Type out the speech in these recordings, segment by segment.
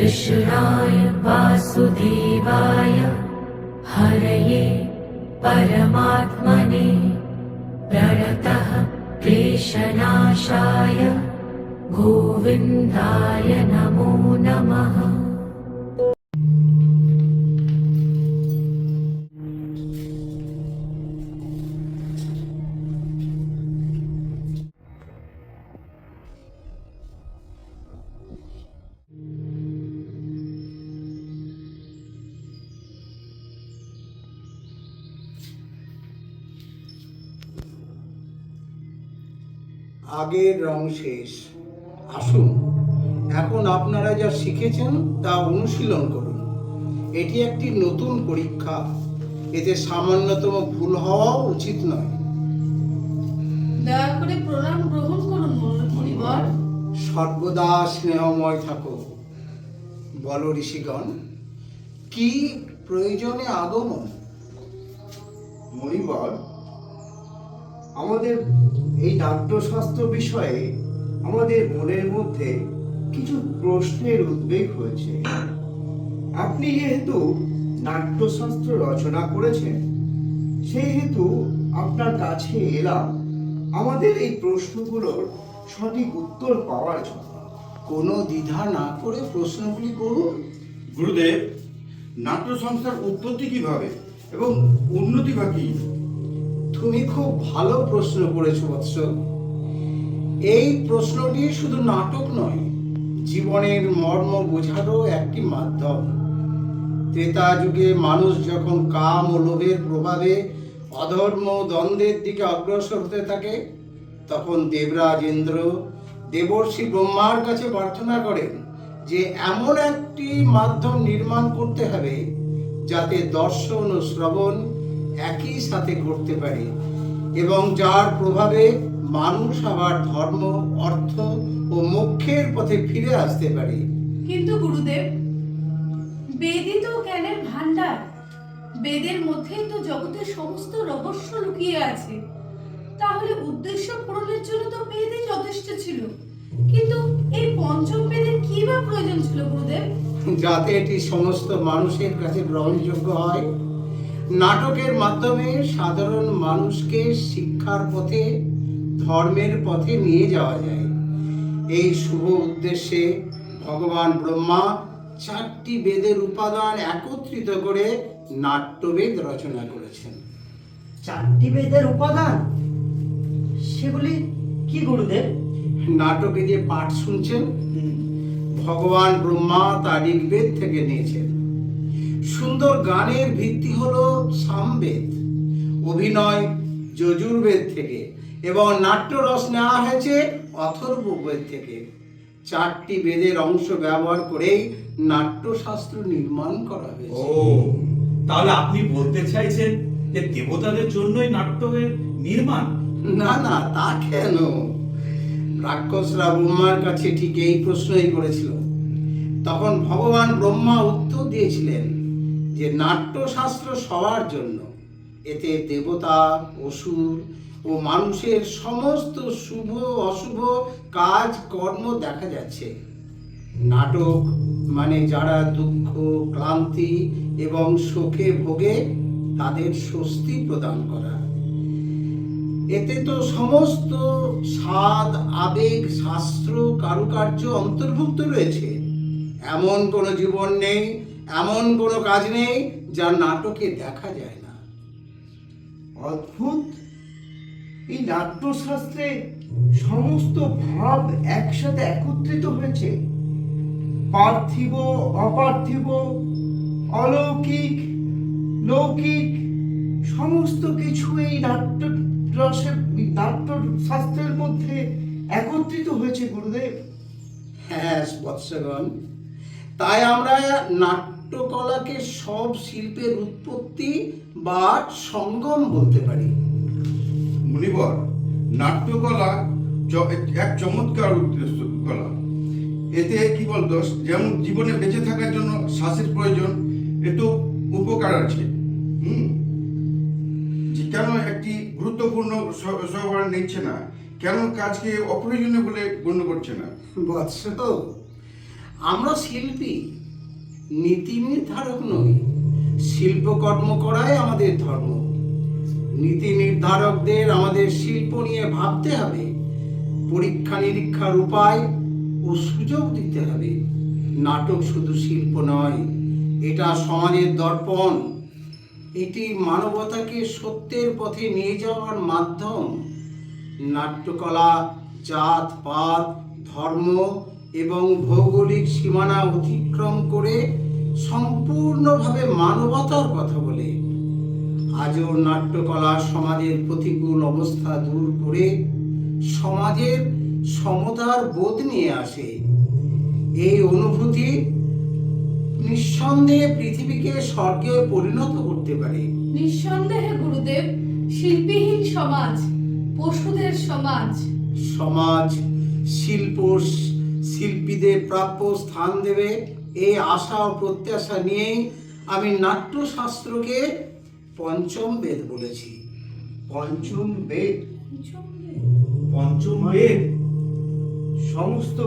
कृष्णाय वासुदेवाय हरये परमात्मने प्रणतः क्लेशनाशाय गोविन्दाय नमो नमः। আগের রং শেষ। আসুন, এখন আপনারা যা শিখেছেন তা অনুশীলন করুন। এটি একটি নতুন পরীক্ষা, এতে সামান্যতম ভুল হওয়াও উচিত নয়। দয়া করে প্রণাম গ্রহণ করুন মণিবর। সর্বদা স্নেহময় থাকো। বলো ঋষিগণ, কি প্রয়োজনে আগমন? মণিবর, আমাদের এই নাট্যশাস্ত্র বিষয়ে আমাদের মনের মধ্যে কিছু প্রশ্নের উদ্বেগ হয়েছে। আপনি যেহেতু নাট্যশাস্ত্র রচনা করেছেন, সেহেতু আপনার কাছে এলাম আমাদের এই প্রশ্নগুলোর সঠিক উত্তর পাওয়ার জন্য। কোনো দ্বিধা না করে প্রশ্নগুলি করুন। গুরুদেব, নাট্য সংস্থার উৎপত্তি কিভাবে এবং উন্নতি বা কি? তুমি খুব ভালো প্রশ্ন করেছো বৎস। এই প্রশ্নটি শুধু নাটক নয়, জীবনের মর্ম বোঝারও একটি মাধ্যম। ত্রেতা যুগে মানুষ যখন কাম ও লোভের প্রভাবে অধর্ম দ্বন্দ্বের দিকে অগ্রসর হতে থাকে, তখন দেবরাজ ইন্দ্র দেবর্ষি ব্রহ্মার কাছে প্রার্থনা করেন যে এমন একটি মাধ্যম নির্মাণ করতে হবে যাতে দর্শন ও শ্রবণ একই সাথে করতে পারে এবং যার প্রভাবে মানুষ আবার ধর্ম, অর্থ ও মোক্ষের পথে ফিরে আসতে পারে। কিন্তু গুরুদেব, বেদই তো জ্ঞানের ভান্ডার। বেদের মধ্যেই তো জগতের সমস্ত রহস্য লুকিয়ে আছে। তাহলে উদ্দেশ্য পূরণের জন্য তো বেদই যথেষ্ট ছিল। কিন্তু এই পঞ্চম বেদের কি বা প্রয়োজন ছিল গুরুদেব? যাতে এটি সমস্ত মানুষের কাছে গ্রহণযোগ্য হয়, নাটকের মাধ্যমে সাধারণ মানুষকে শিক্ষার পথে, ধর্মের পথে নিয়ে যাওয়া যায়। এই শুভ উদ্দেশ্যে ভগবান ব্রহ্মা 4টি বেদের উপাদান একত্রিত করে নাট্যবেদ রচনা করেছেন। 4টি বেদের উপাদান, সেগুলি কি গুরুদেব? নাটকে যে পাঠ শুনছেন, ভগবান ব্রহ্মা তা ঋগ্বেদ থেকে নিয়েছেন। সুন্দর গানের ভিত্তি হলো সামবেদ, অভিনয় যজুর্বেদ থেকে এবং নাট্যরস নেওয়া হয়েছে অথর্ববেদ থেকে। 4টি বেদের অংশ ব্যবহার করেই নাট্যশাস্ত্র নির্মাণ করা ও, হয়েছে। তাহলে আপনি বলতে চাইছেন যে দেবতাদের জন্যই নাট্যের নির্মাণ? না না, তা কেন? রাক্ষসরা ব্রহ্মার কাছে ঠিক এই প্রশ্নই করেছিল। তখন ভগবান ব্রহ্মা উত্তর দিয়েছিলেন যে নাট্যশাস্ত্র সবার জন্য। এতে দেবতা, অসুর ও মানুষের সমস্ত শুভ অশুভ কাজ কর্ম দেখা যাচ্ছে। নাটক মানে যারা দুঃখ, ক্লান্তি এবং শোকে ভোগে তাদের স্বস্তি প্রদান করা। এতে তো সমস্ত স্বাদ, আবেগ, শাস্ত্র, কারুকার্য অন্তর্ভুক্ত রয়েছে। এমন কোনো জীবন নেই, এমন কোনো কাজ নেই যা নাটকে দেখা যায় না। অদ্ভুত! এই নাট্যশাস্ত্রে সমস্ত ভাব একসাথে একত্রিত হয়েছে। পার্থিব, অপার্থিব, অলৌকিক, লৌকিক সমস্ত কিছু এই নাট্যশাস্ত্রের মধ্যে একত্রিত হয়েছে গুরুদেব। হ্যাঁ বৎসগণ, তাই আমরা নাট্যকলাকে সব শিল্পের উৎপত্তি বা সঙ্গম বলতে পারি। মুনিবর, নাট্যকলা এক চমৎকার উদ্দেশ্য কলা। এতে কি বলতো, যেমন জীবনে বেঁচে থাকার জন্য শ্বাসের প্রয়োজন, এতেও উপকার আছে। যে কেন একটি গুরুত্বপূর্ণ সহকার নিচ্ছে না, কেন কাজকে অপ্রয়োজনীয় বলে গণ্য করছে না? বৎস, আমরা শিল্পী, নীতি নির্ধারক নই। শিল্পকর্ম করাই আমাদের ধর্ম। নীতি নির্ধারকদের আমাদের শিল্প নিয়ে ভাবতে হবে, পরীক্ষা নিরীক্ষার উপায় ও সুযোগ দিতে হবে। নাটক শুধু শিল্প নয়, এটা সমাজের দর্পণ। এটি মানবতাকে সত্যের পথে নিয়ে যাওয়ার মাধ্যম। নাট্যকলা জাত পাত, ধর্ম এবং ভৌগোলিক সীমানা অতিক্রম করে সম্পূর্ণভাবে মানবতার কথা বলে। আজও নাট্যকলা সমাজের প্রতিকূল অবস্থা দূর করে সমাজের সমতার বোধ নিয়ে আসে। এই অনুভূতি নিঃসন্দেহে পৃথিবীকে স্বর্গে পরিণত করতে পারে। নিঃসন্দেহে গুরুদেব, শিল্পীহীন সমাজ পশুদের সমাজ। সমাজ শিল্প শিল্পীদের প্রাপ্য স্থান দেবে, এই আশা ও প্রত্যাশা নিয়েই আমি নাট্যশাস্ত্রকে পঞ্চম বেদ বলেছি। পঞ্চম বেদ, পঞ্চম বেদ সমস্ত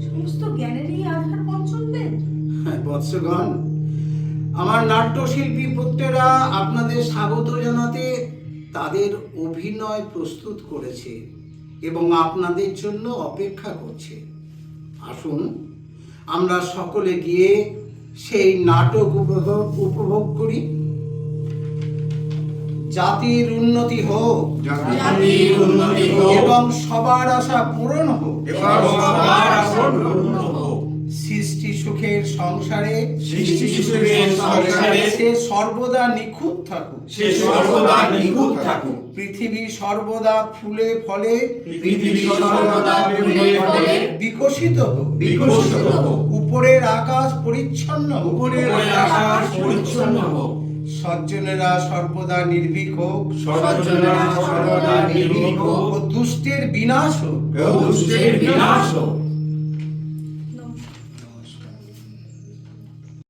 সমস্ত জ্ঞানেরই আধার পঞ্চম বেদ। বৎসগণ, আমার নাট্যশিল্পী পুত্রেরা আপনাদের স্বাগত জানাতে তাদের অভিনয় প্রস্তুত করেছে এবং আপনাদের জন্য অপেক্ষা করছে। আসুন আমরা সকলে গিয়ে সেই নাটক উপভোগ করি। জাতির উন্নতি হোক, জাতির উন্নতি হোক এবং সবার আশা পূরণ হোক। এবং সবার আশা পূর্ণ হোক। সৃষ্টি সুখের সংসারে সৃষ্টি সুখের সংসারে সে সর্বদা নিখুঁত থাকুক। সে সর্বদা নিখুঁত থাকুক। পৃথিবী সর্বদা ফুলে ফলে পৃথিবী সর্বদা ফুলে ফলে বিকশিত হোক। বিকশিত হোক। উপরের আকাশ পরিচ্ছন্ন হোক। উপরের আকাশ পরিচ্ছন্ন হোক। সজ্জনেরা সর্বদা নির্ভীক হোক। সজ্জনেরা সর্বদা নির্ভীক হোক। ও দুষ্টের বিনাশ হোক। ও দুষ্টের বিনাশ হোক।